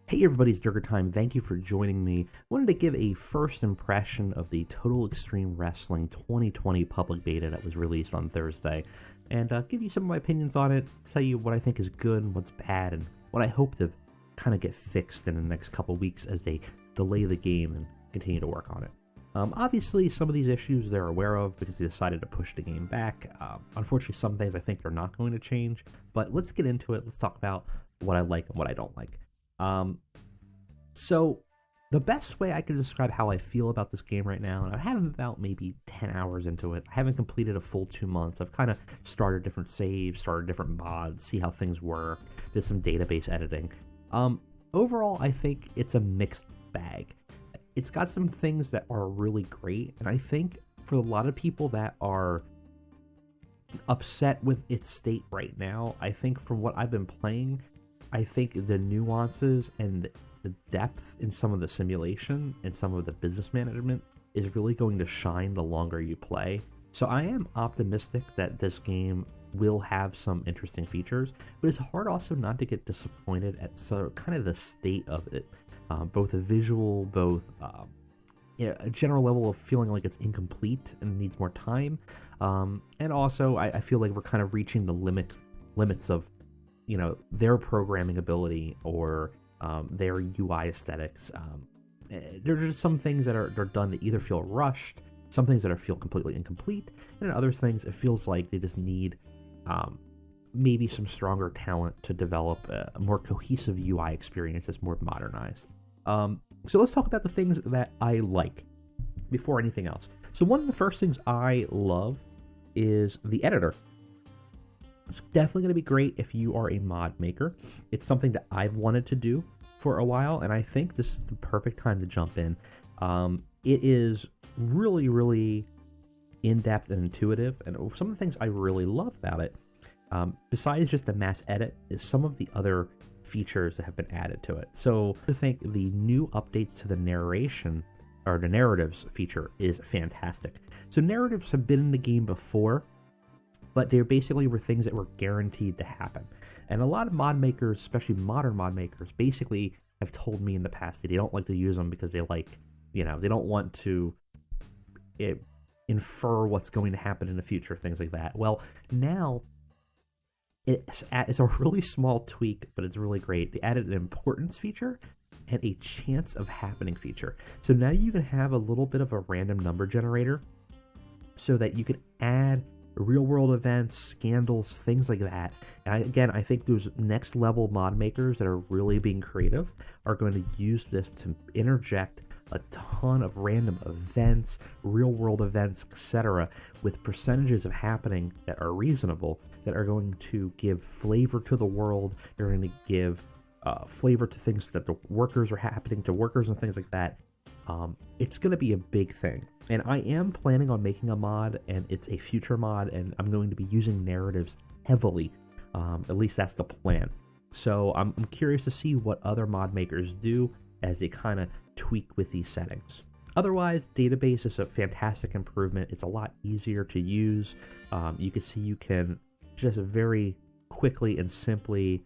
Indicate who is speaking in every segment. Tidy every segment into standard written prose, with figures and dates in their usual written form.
Speaker 1: Hey everybody, it's Durger time. Thank you for joining me. I wanted to give a first impression of the Total Extreme Wrestling 2020 public beta that was released on Thursday, and give you some of my opinions on it, tell you what I think is good and what's bad, and what I hope to kind of get fixed in the next couple weeks as they delay the game and continue to work on it. Obviously, some of these issues they're aware of because they decided to push the game back. Unfortunately, some things I think they're not going to change, but let's get into it. Let's talk about what I like and what I don't like. So the best way I can describe how I feel about this game right now, and I have about maybe 10 hours into it. I haven't completed a full 2 months. I've kind of started different saves, started different mods, see how things work, did some database editing. Overall, I think it's a mixed bag. It's got some things that are really great, and I think for a lot of people that are upset with its state right now, I think from what I've been playing, I think the nuances and the depth in some of the simulation and some of the business management is really going to shine the longer you play. So I am optimistic that this game will have some interesting features, but it's hard also not to get disappointed at kind of the state of it. Both a visual, both a general level of feeling like it's incomplete and needs more time. And also I feel like we're kind of reaching the limits of their programming ability or their UI aesthetics. There are just some things that are done that either feel rushed, some things that feel completely incomplete, and other things it feels like they just need maybe some stronger talent to develop a more cohesive UI experience that's more modernized. So let's talk about the things that I like before anything else. So one of the first things I love is the editor. It's definitely going to be great if you are a mod maker. It's something that I've wanted to do for a while, and I think this is the perfect time to jump in. It is really, really in-depth and intuitive, and some of the things I really love about it, besides just the mass edit, is some of the other features that have been added to it. So I think the new updates to the narration, or the narratives feature, is fantastic. So narratives have been in the game before, but they basically were things that were guaranteed to happen. And a lot of mod makers, especially modern mod makers, basically have told me in the past that they don't like to use them because they they don't want to infer what's going to happen in the future, things like that. Well, now it's a really small tweak, but it's really great. They added an importance feature and a chance of happening feature. So now you can have a little bit of a random number generator so that you can add real-world events, scandals, things like that. And I think those next-level mod makers that are really being creative are going to use this to interject a ton of random events, real-world events, etc., with percentages of happening that are reasonable, that are going to give flavor to the world. They're going to give flavor to things that the workers are happening to workers and things like that. It's going to be a big thing. And I am planning on making a mod, and it's a future mod, and I'm going to be using narratives heavily. At least that's the plan. So I'm curious to see what other mod makers do as they kind of tweak with these settings. Otherwise, database is a fantastic improvement. It's a lot easier to use. You can see you can just very quickly and simply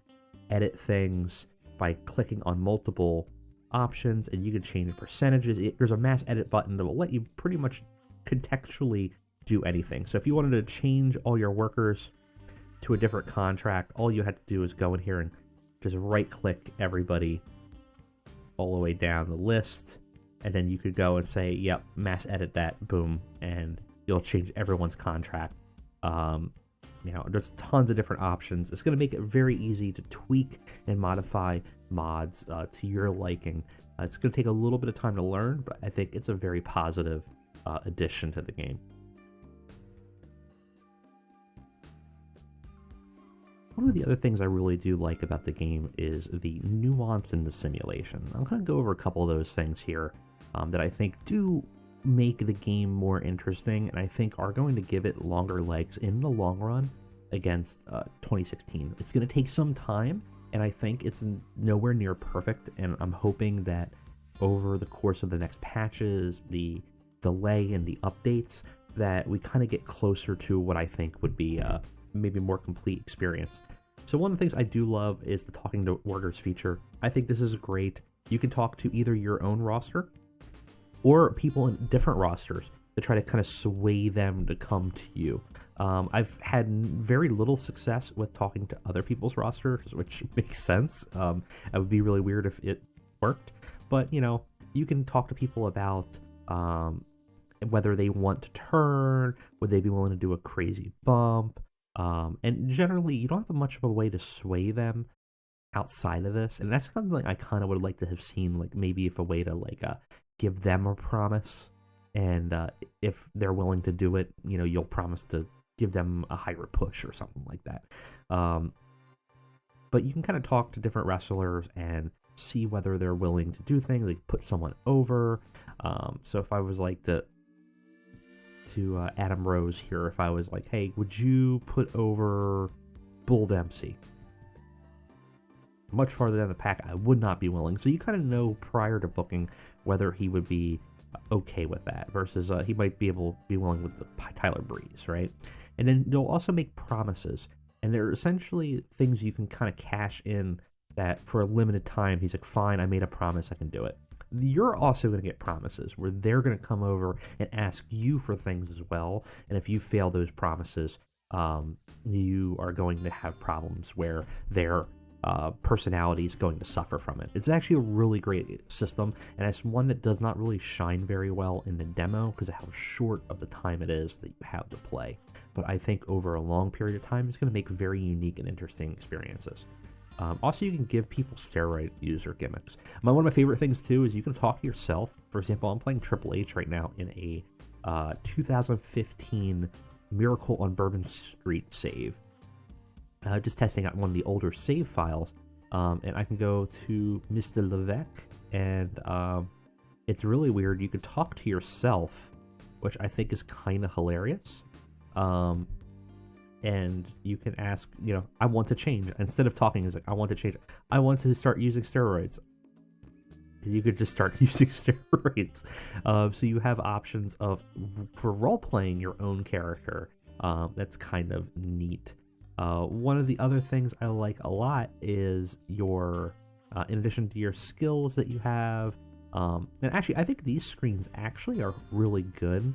Speaker 1: edit things by clicking on multiple options, and you can change percentages. There's a mass edit button that will let you pretty much contextually do anything. So if you wanted to change all your workers to a different contract, all you had to do is go in here and just right click everybody all the way down the list, and then you could go and say, yep, mass edit that, boom, and you'll change everyone's contract. There's tons of different options. It's going to make it very easy to tweak and modify mods to your liking. It's going to take a little bit of time to learn, but I think it's a very positive addition to the game. One of the other things I really do like about the game is the nuance in the simulation. I'm going to go over a couple of those things here that I think do make the game more interesting, and I think are going to give it longer legs in the long run against 2016. It's going to take some time, and I think it's nowhere near perfect, and I'm hoping that over the course of the next patches, the delay and the updates, that we kind of get closer to what I think would be maybe a more complete experience. So one of the things I do love is the talking to workers feature. I think this is great. You can talk to either your own roster or people in different rosters to try to kind of sway them to come to you. I've had very little success with talking to other people's rosters, which makes sense. It would be really weird if it worked. But, you can talk to people about whether they want to turn, would they be willing to do a crazy bump. And generally, you don't have much of a way to sway them outside of this. And that's something I kind of would like to have seen, like maybe if a way to give them a promise. And if they're willing to do it, you'll promise to give them a higher push or something like that. But you can kind of talk to different wrestlers and see whether they're willing to do things, like put someone over. So if I was like to Adam Rose here, if I was like, hey, would you put over Bull Dempsey? Much farther down the pack, I would not be willing. So you kind of know prior to booking whether he would be okay with that versus he might be willing with the Tyler Breeze, right? And then you'll also make promises, and they're essentially things you can kind of cash in that for a limited time. He's like, fine, I made a promise, I can do it. You're also going to get promises where they're going to come over and ask you for things as well, and if you fail those promises, you are going to have problems where their personality is going to suffer from it. It's actually a really great system, and it's one that does not really shine very well in the demo because of how short of the time it is that you have to play. But I think over a long period of time, it's going to make very unique and interesting experiences. Also, you can give people steroid user gimmicks. One of my favorite things, too, is you can talk to yourself. For example, I'm playing Triple H right now in a 2015 Miracle on Bourbon Street save. Just testing out one of the older save files, and I can go to Mr. Levesque, and it's really weird. You can talk to yourself, which I think is kind of hilarious. And you can ask, I want to change. Instead of talking, it's like, I want to change. I want to start using steroids. You could just start using steroids. So you have options for role-playing your own character. That's kind of neat. One of the other things I like a lot is your, in addition to your skills that you have, and actually I think these screens actually are really good.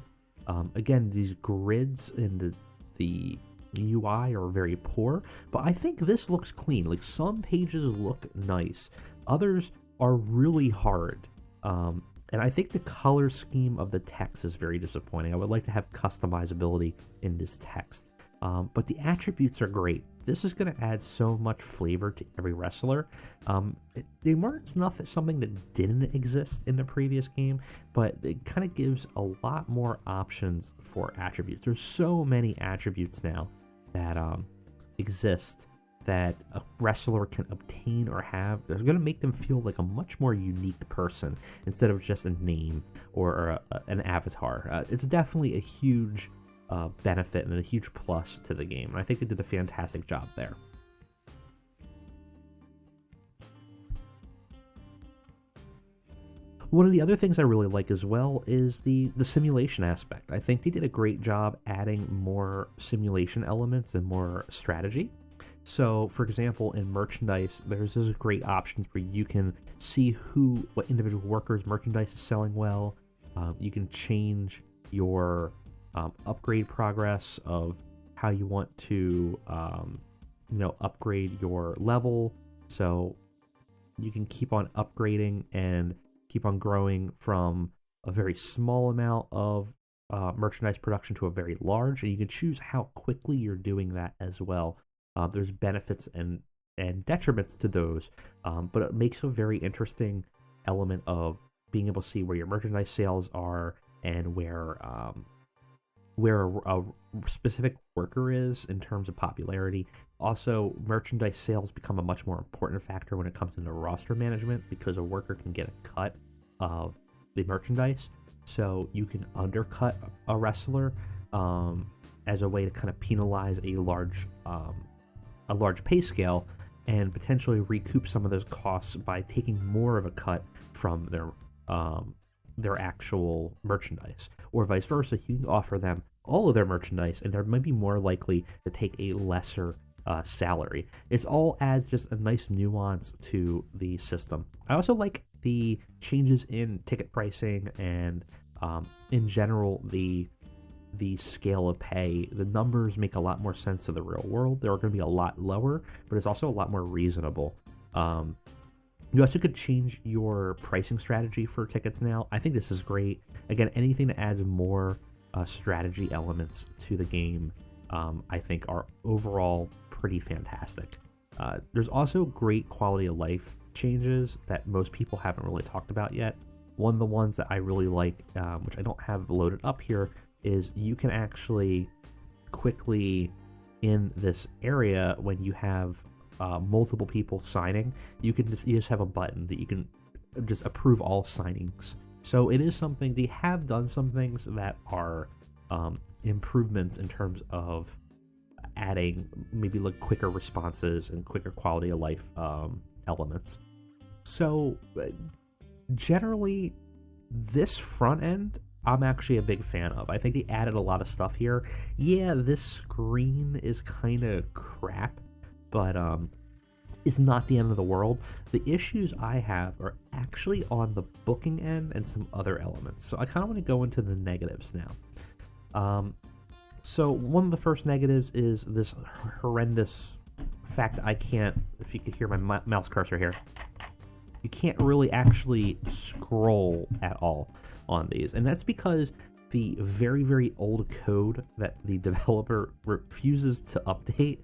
Speaker 1: Again, these grids in the UI are very poor, but I think this looks clean. Like, some pages look nice, others are really hard. And I think the color scheme of the text is very disappointing. I would like to have customizability in this text. But the attributes are great. This is going to add so much flavor to every wrestler. They weren't something that didn't exist in the previous game, but it kind of gives a lot more options for attributes. There's so many attributes now that exist that a wrestler can obtain or have. They're going to make them feel like a much more unique person instead of just a name or an avatar. It's definitely a huge benefit and a huge plus to the game. And I think they did a fantastic job there. One of the other things I really like as well is the simulation aspect. I think they did a great job adding more simulation elements and more strategy. So, for example, in merchandise, there's great options where you can see what individual workers' merchandise is selling well. You can change your upgrade progress of how you want to upgrade your level, so you can keep on upgrading and keep on growing from a very small amount of merchandise production to a very large, and you can choose how quickly you're doing that as well. There's benefits and detriments to those, but it makes a very interesting element of being able to see where your merchandise sales are and where a specific worker is in terms of popularity. Also, merchandise sales become a much more important factor when it comes into roster management because a worker can get a cut of the merchandise. So you can undercut a wrestler as a way to kind of penalize a large pay scale and potentially recoup some of those costs by taking more of a cut from their actual merchandise, or vice versa. You can offer them all of their merchandise, and they might be more likely to take a lesser salary. It's all adds just a nice nuance to the system. I also like the changes in ticket pricing and in general the scale of pay. The numbers make a lot more sense to the real world. They're going to be a lot lower, but it's also a lot more reasonable. You also could change your pricing strategy for tickets now. I think this is great. Again, anything that adds more strategy elements to the game, I think are overall pretty fantastic. There's also great quality of life changes that most people haven't really talked about yet. One of the ones that I really like, which I don't have loaded up here, is you can actually quickly, in this area, when you have multiple people signing, you just have a button that you can just approve all signings. So it is something, they have done some things that are improvements in terms of adding maybe like quicker responses and quicker quality of life elements. So generally, this front end I'm actually a big fan of. I think they added a lot of stuff here. Yeah, this screen is kind of crap, but it's not the end of the world. The issues I have are actually on the booking end and some other elements. So I kind of want to go into the negatives now. So one of the first negatives is this horrendous fact I can't, if you could hear my mouse cursor here, you can't really actually scroll at all on these. And that's because the very, very old code that the developer refuses to update,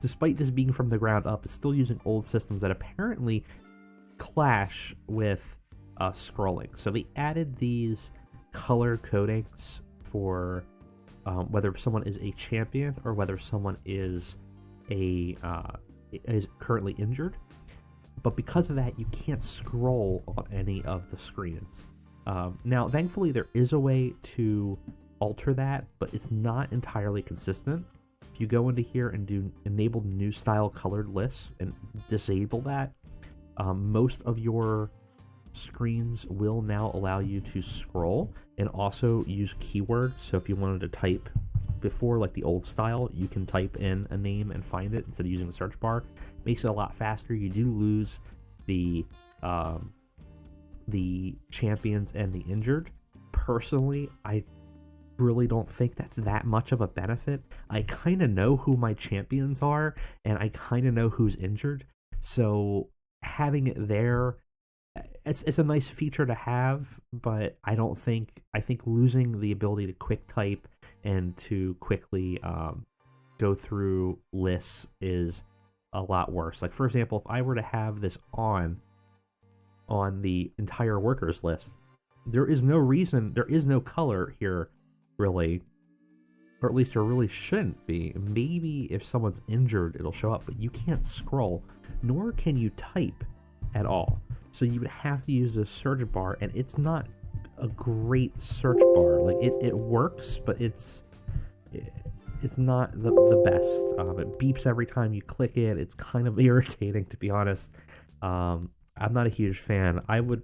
Speaker 1: despite this being from the ground up, is still using old systems that apparently clash with scrolling. So they added these color codings for whether someone is a champion or whether someone is is currently injured. But because of that, you can't scroll on any of the screens. Now, thankfully, there is a way to alter that, but it's not entirely consistent. If you go into here and do enable new style colored lists and disable that, most of your screens will now allow you to scroll and also use keywords. So if you wanted to type before, like the old style, you can type in a name and find it instead of using the search bar. Makes it a lot faster. You do lose the champions and the injured. Personally, I really don't think that's that much of a benefit. I kind of know who my champions are, and I kind of know who's injured. So having it there, it's a nice feature to have, but I think losing the ability to quick type and to quickly go through lists is a lot worse. Like, for example, if I were to have this on the entire workers list, there is no color here, really, or at least there really shouldn't be. Maybe if someone's injured, it'll show up, but you can't scroll, nor can you type at all. So you would have to use the search bar, and it's not a great search bar. Like, it works, but it's not the best. It beeps every time you click it. It's kind of irritating, to be honest. I'm not a huge fan. I would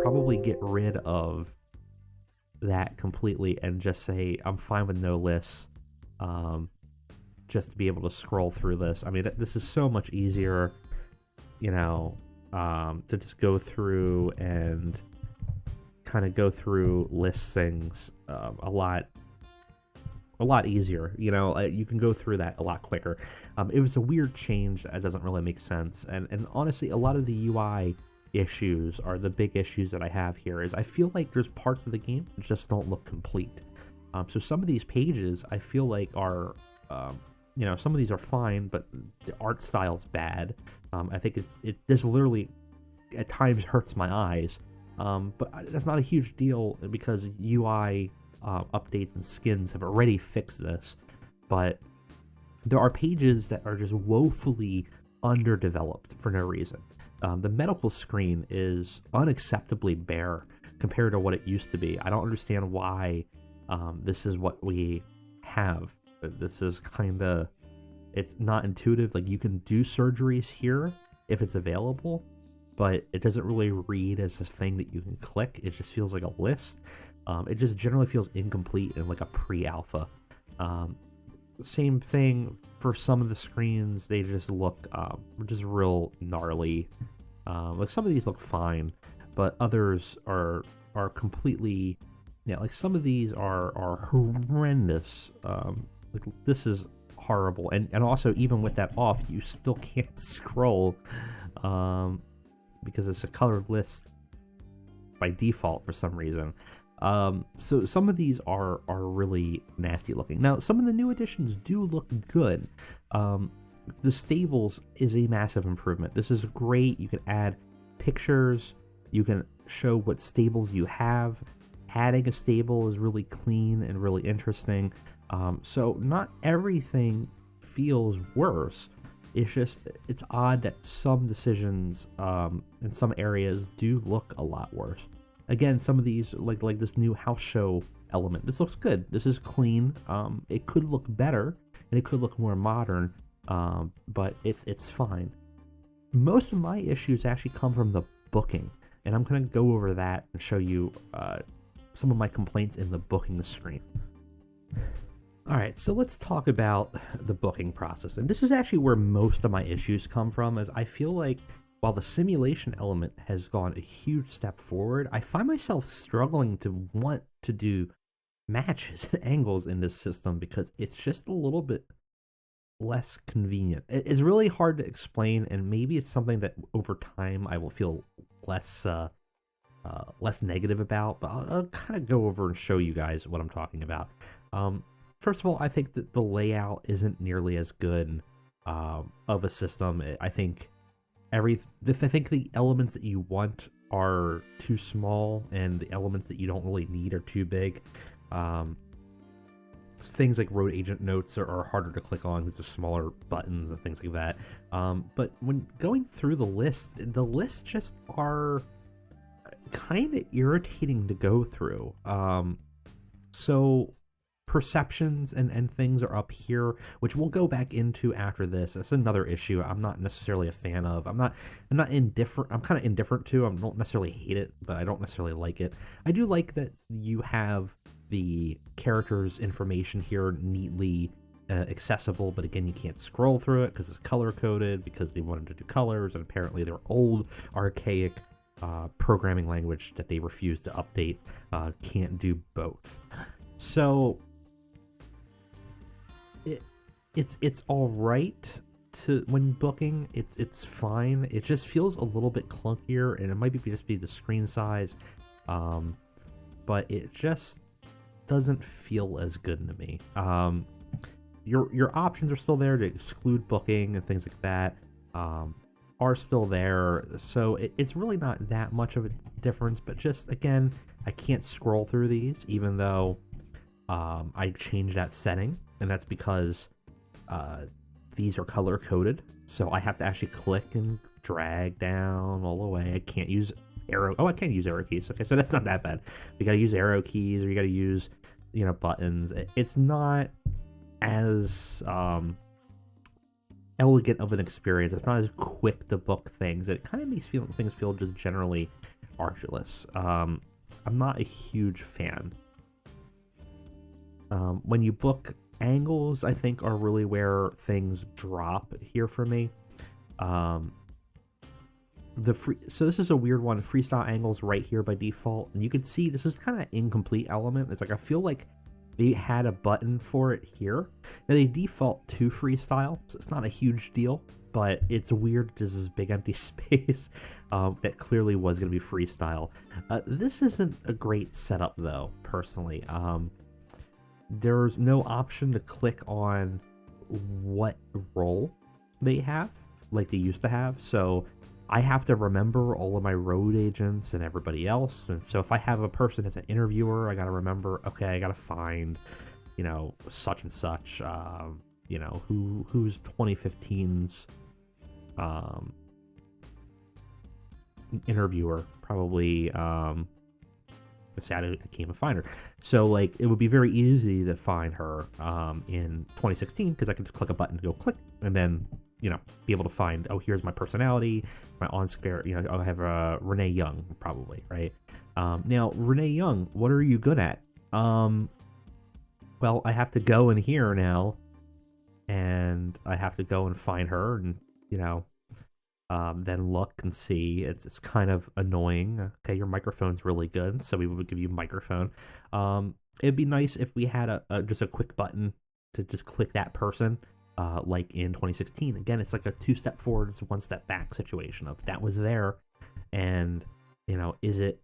Speaker 1: probably get rid of that completely and just say I'm fine with no lists, just to be able to scroll through this. I mean, this is so much easier, to just go through and kind of go through listings a lot easier. You can go through that a lot quicker. It was a weird change that doesn't really make sense, and honestly, a lot of the UI issues are the big issues that I have here. Is I feel like there's parts of the game that just don't look complete. So some of these pages I feel like are some of these are fine, but the art style's bad. I think this literally at times hurts my eyes, but that's not a huge deal because UI updates and skins have already fixed this. But there are pages that are just woefully underdeveloped for no reason. The medical screen is unacceptably bare compared to what it used to be. I don't understand why this is what we have. This is it's not intuitive. Like, you can do surgeries here if it's available, but it doesn't really read as a thing that you can click. It just feels like a list. It just generally feels incomplete in like a pre-alpha. Same thing for some of the screens. They just look just real gnarly. Like some of these look fine, but others are completely, yeah, like some of these are horrendous. Like this is horrible, and also even with that off, you still can't scroll because it's a colored list by default for some reason. So some of these are really nasty looking. Now, some of the new additions do look good. The stables is a massive improvement. This is great. You can add pictures. You can show what stables you have. Adding a stable is really clean and really interesting. So not everything feels worse. It's odd that some decisions in some areas do look a lot worse. Again, some of these, like this new house show element, this looks good. This is clean. It could look better, and it could look more modern, but it's fine. Most of my issues actually come from the booking, and I'm going to go over that and show you some of my complaints in the booking screen. Alright, so let's talk about the booking process. And this is actually where most of my issues come from, as I feel like while the simulation element has gone a huge step forward, I find myself struggling to want to do matches and angles in this system because it's just a little bit less convenient. It's really hard to explain, and maybe it's something that over time I will feel less negative about, but I'll kind of go over and show you guys what I'm talking about. First of all, I think that the layout isn't nearly as good of a system. I think the elements that you want are too small, and the elements that you don't really need are too big. Things like road agent notes are harder to click on because of smaller buttons and things like that. But when going through the lists just are kind of irritating to go through. So perceptions and things are up here, which we'll go back into after this. That's another issue I'm not necessarily a fan of. I'm not indifferent. I'm kind of indifferent to. I don't necessarily hate it, but I don't necessarily like it. I do like that you have the characters' information here neatly accessible, but again, you can't scroll through it because it's color coded, because they wanted to do colors, and apparently they're old, archaic programming language that they refuse to update. Can't do both. So it's all right to when booking. It's fine. It just feels a little bit clunkier, and it might just be the screen size, but it just doesn't feel as good to me. Your options are still there to exclude booking and things like that. Are still there, so it's really not that much of a difference. But just again, I can't scroll through these, even though I changed that setting, and that's because these are color coded, so I have to actually click and drag down all the way. I can't use arrow. Oh, I can use arrow keys. Okay, so that's not that bad. You got to use arrow keys, or you got to use buttons. It's not as elegant of an experience. It's not as quick to book things. It kind of makes things feel just generally arduous. I'm not a huge fan. When you book angles, I think, are really where things drop here for me. So this is a weird one. Freestyle angles right here by default, and you can see this is kind of incomplete element. It's like I feel like they had a button for it here. Now they default to freestyle, so it's not a huge deal, but it's weird because this big empty space that clearly was going to be freestyle. This isn't a great setup though, personally. There's no option to click on what role they have like they used to have, so I have to remember all of my road agents and everybody else. And so if I have a person as an interviewer, I got to remember, okay, I got to find, such and such, who's 2015's interviewer, probably, I can't find her. So, like, it would be very easy to find her in 2016 because I can just click a button to go click, and then, be able to find, oh, here's my personality, my on-scare, I'll have Renee Young, probably, right? Now, Renee Young, what are you good at? Well, I have to go in here now and I have to go and find her, and then look and see. It's kind of annoying. Okay, your microphone's really good, so we would give you a microphone. It'd be nice if we had just a quick button to just click that person, like in 2016. Again, it's like a 2-step forward, it's a 1-step back situation of that was there, and is it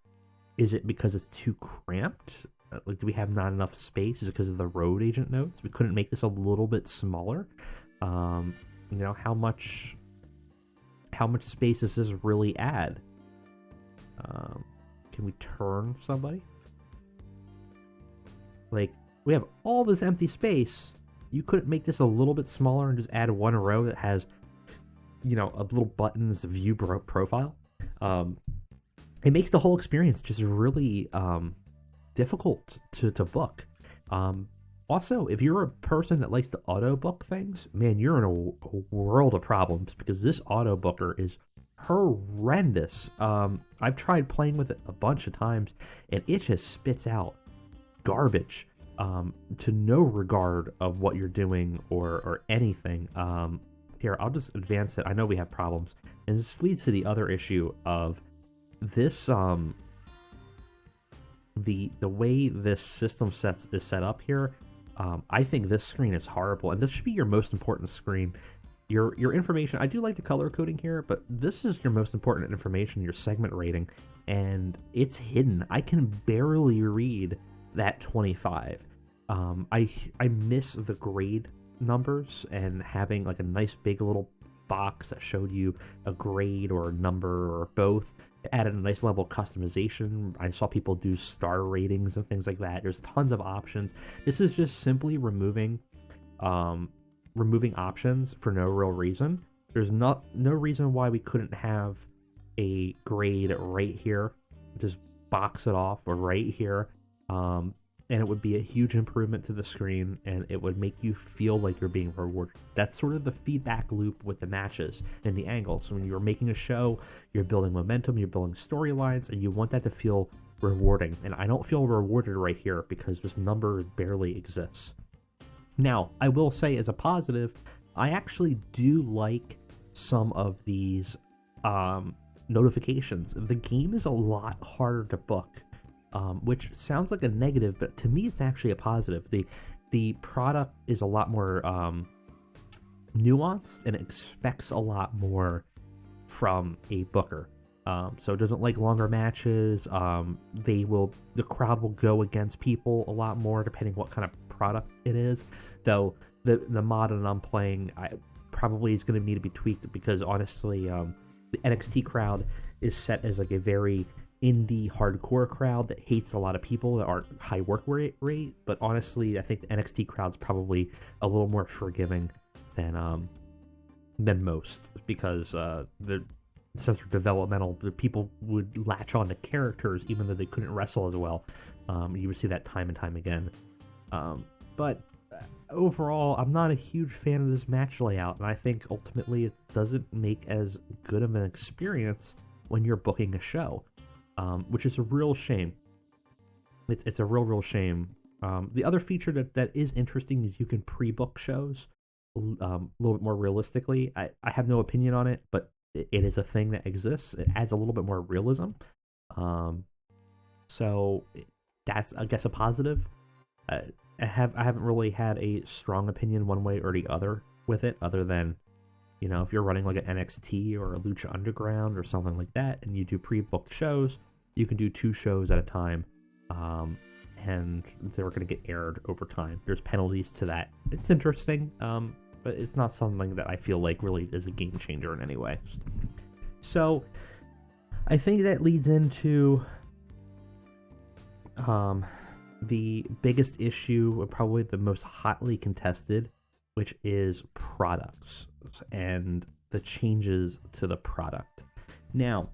Speaker 1: because it's too cramped? Like, do we have not enough space? Is it because of the road agent notes? We couldn't make this a little bit smaller. How much space does this really add? Can we turn somebody? Like, we have all this empty space. You couldn't make this a little bit smaller and just add one row that has, a little button as a view profile? It makes the whole experience just really difficult to book. Also, if you're a person that likes to auto book things, man, you're in a world of problems, because this auto booker is horrendous. I've tried playing with it a bunch of times, and it just spits out garbage to no regard of what you're doing or anything. Here, I'll just advance it. I know we have problems, and this leads to the other issue of this. The way this system is set up here. I think this screen is horrible, and this should be your most important screen. Your information, I do like the color coding here, but this is your most important information, your segment rating, and it's hidden. I can barely read that 25. I miss the grade numbers and having like a nice big little box that showed you a grade or a number or both. It added a nice level of customization. I saw people do star ratings and things like that. There's tons of options. This is just simply removing options for no real reason. There's no reason why we couldn't have a grade right here, just box it off, or right here, and it would be a huge improvement to the screen, and it would make you feel like you're being rewarded. That's sort of the feedback loop with the matches and the angles. When you're making a show, you're building momentum, you're building storylines, and you want that to feel rewarding. And I don't feel rewarded right here because this number barely exists. Now, I will say as a positive, I actually do like some of these notifications. The game is a lot harder to book. Which sounds like a negative, but to me it's actually a positive. The product is a lot more nuanced, and it expects a lot more from a booker. So it doesn't like longer matches. The crowd will go against people a lot more depending what kind of product it is. Though the mod that I'm playing probably is going to need to be tweaked, because honestly, the NXT crowd is set as like a very indie hardcore crowd that hates a lot of people that aren't high work rate. But honestly, I think the NXT crowd's probably a little more forgiving than most, because since they're developmental, the people would latch on to characters even though they couldn't wrestle as well. You would see that time and time again. But overall, I'm not a huge fan of this match layout, and I think ultimately it doesn't make as good of an experience when you're booking a show. Which is a real shame. It's a real shame. The other feature that is interesting is you can pre-book shows a little bit more realistically. I have no opinion on it, but it is a thing that exists. It adds a little bit more realism. So that's, I guess, a positive. I haven't really had a strong opinion one way or the other with it, other than, if you're running like an NXT or a Lucha Underground or something like that, and you do pre-booked shows, you can do 2 shows at a time, and they're going to get aired over time. There's penalties to that. It's interesting, but it's not something that I feel like really is a game changer in any way. So I think that leads into the biggest issue, and probably the most hotly contested, which is products and the changes to the product. Now,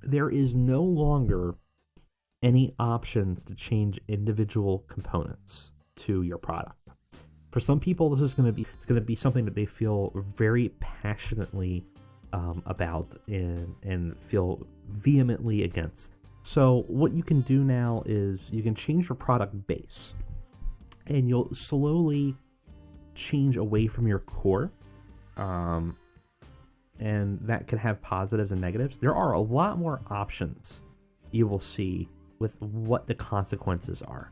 Speaker 1: there is no longer any options to change individual components to your product. For some people, this is going to be something that they feel very passionately about and feel vehemently against. So what you can do now is you can change your product base, and you'll slowly change away from your core. And that can have positives and negatives. There are a lot more options you will see with what the consequences are.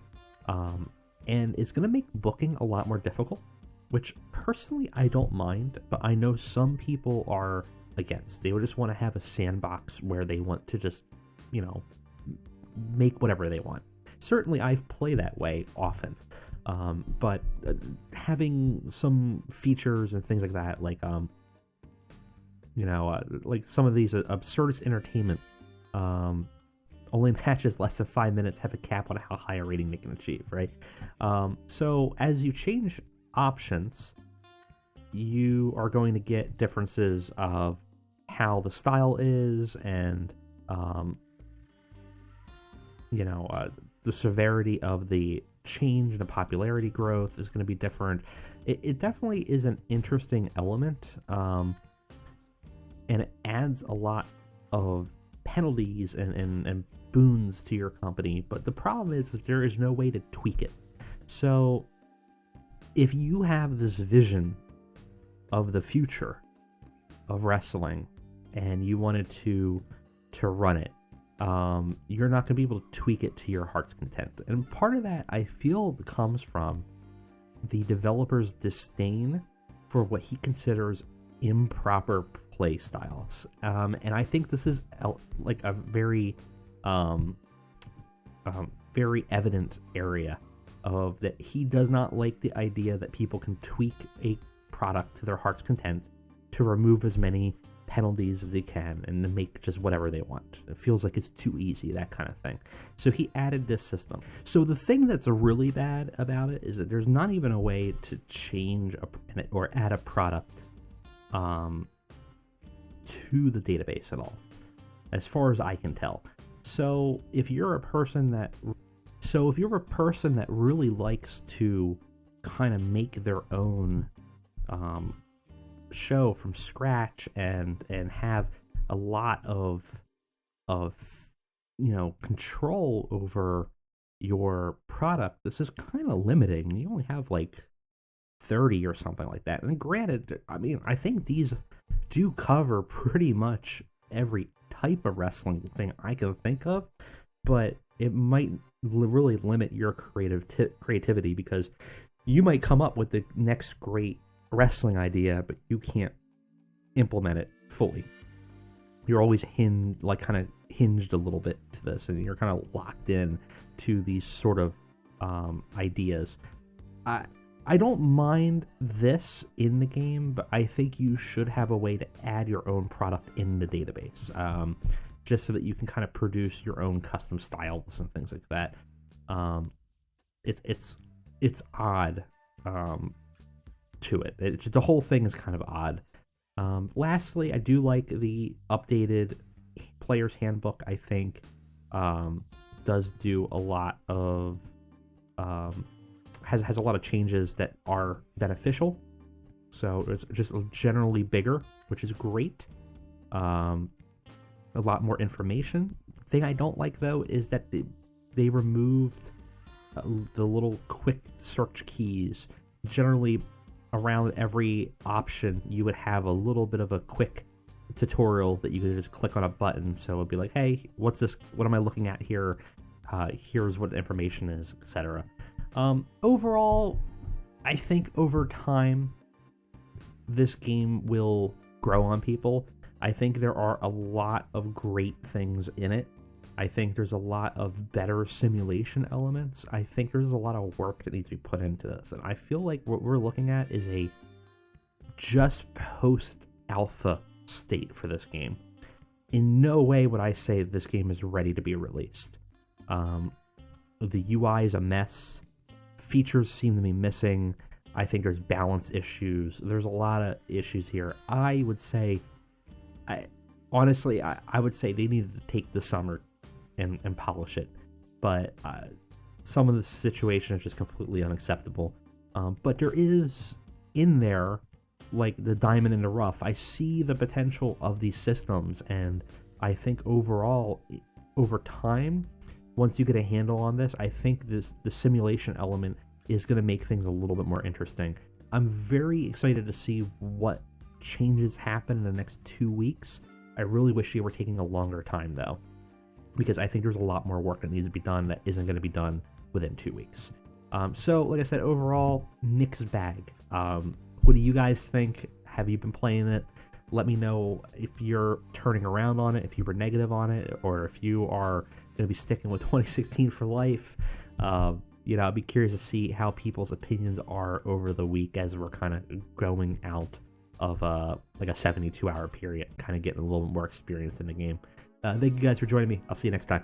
Speaker 1: And it's going to make booking a lot more difficult, which personally I don't mind, but I know some people are against. They would just want to have a sandbox where they want to just, make whatever they want. Certainly I've played that way often. But having some features and things like that, like some of these absurdist entertainment, only matches less than 5 minutes have a cap on how high a rating they can achieve, right? So as you change options, you are going to get differences of how the style is, and the severity of the change and the popularity growth is going to be different. It definitely is an interesting element, and it adds a lot of penalties and boons to your company, but the problem is that there is no way to tweak it. So if you have this vision of the future of wrestling and you wanted to run it, you're not going to be able to tweak it to your heart's content. And part of that, I feel, comes from the developer's disdain for what he considers improper play styles. And I think this is like a very very evident area of that. He does not like the idea that people can tweak a product to their heart's content to remove as many penalties as they can and to make just whatever they want. It feels like it's too easy, that kind of thing. So he added this system. So the thing that's really bad about it is that there's not even a way to change or add a product to the database at all, as far as I can tell. So if you're a person that really likes to kind of make their own show from scratch and have a lot of control over your product, this is kind of limiting. You only have like 30 or something like that. And granted, I mean, I think these do cover pretty much every type of wrestling thing I can think of, but it might really limit your creativity, because you might come up with the next great wrestling idea, but you can't implement it fully. You're always hinged a little bit to this, and you're kind of locked in to these sort of ideas. I don't mind this in the game, but I think you should have a way to add your own product in the database, just so that you can kind of produce your own custom styles and things like that. It's odd to it. The whole thing is kind of odd. Lastly, I do like the updated player's handbook. I think does do a lot of has a lot of changes that are beneficial. So it's just generally bigger, which is great. A lot more information. The thing I don't like, though, is that they removed the little quick search keys. Generally, around every option, you would have a little bit of a quick tutorial that you could just click on a button. So it'd be like, hey, what's this? What am I looking at here? Here's what the information is, etc. Overall, I think over time, this game will grow on people. I think there are a lot of great things in it. I think there's a lot of better simulation elements. I think there's a lot of work that needs to be put into this. And I feel like what we're looking at is a just post-alpha state for this game. In no way would I say this game is ready to be released. The UI is a mess. Features seem to be missing. I think there's balance issues. There's a lot of issues here. I would say, I would say they needed to take the summer and polish it. But some of the situation is just completely unacceptable. But there is in there, like the diamond in the rough. I see the potential of these systems, and I think overall, over time, once you get a handle on this, I think the simulation element is going to make things a little bit more interesting. I'm very excited to see what changes happen in the next 2 weeks. I really wish they were taking a longer time, though, because I think there's a lot more work that needs to be done that isn't going to be done within 2 weeks. So, like I said, overall, mixed bag. What do you guys think? Have you been playing it? Let me know if you're turning around on it, if you were negative on it, or if you are going to be sticking with 2016 for life. I'd be curious to see how people's opinions are over the week as we're kind of going out of like a 72-hour period, kind of getting a little more experience in the game. Thank you guys for joining me. I'll see you next time.